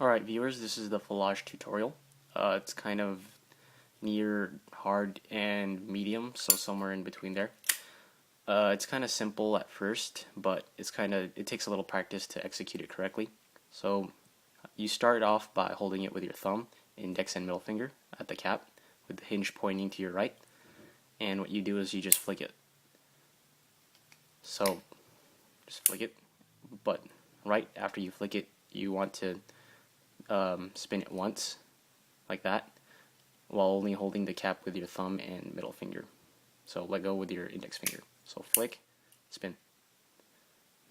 Alright viewers, this is the Filage tutorial. It's kind of near hard and medium, so somewhere in between there. It's kind of simple at first, but it takes a little practice to execute it correctly. So you start off by holding it with your thumb, index and middle finger at the cap, with the hinge pointing to your right. And what you do is you just flick it. So just flick it, but right after you flick it, you want to spin it once, like that, while only holding the cap with your thumb and middle finger. So let go with your index finger. So flick, spin.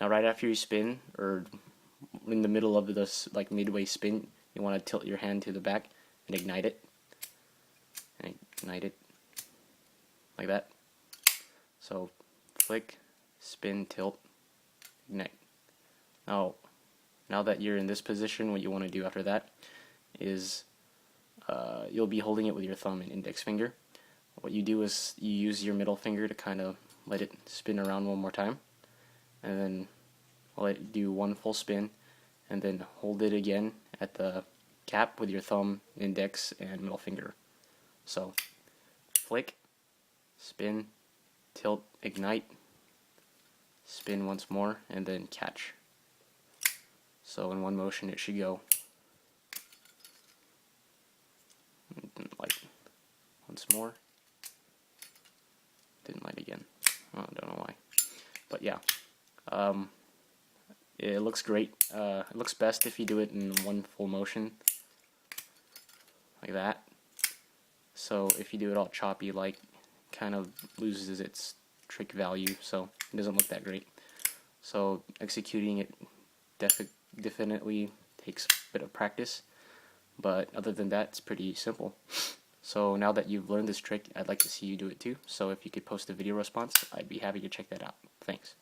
Now right after you spin, or in the middle of this, like midway spin, you want to tilt your hand to the back and ignite it. And ignite it, like that. So flick, spin, tilt, ignite. Now that you're in this position, what you want to do after that is you'll be holding it with your thumb and index finger. What you do is you use your middle finger to kind of let it spin around one more time, and then let it do one full spin, and then hold it again at the cap with your thumb, index, and middle finger. So flick, spin, tilt, ignite, spin once more, and then catch. So in one motion it should go like once more. Didn't light again. Oh, I don't know why. But yeah, it looks great. It looks best if you do it in one full motion, like that. So if you do it all choppy, like, kind of loses its trick value, so it doesn't look that great. So executing it definitely takes a bit of practice, but other than that, it's pretty simple. So now that you've learned this trick, I'd like to see you do it too. So if you could post a video response, I'd be happy to check that out. Thanks.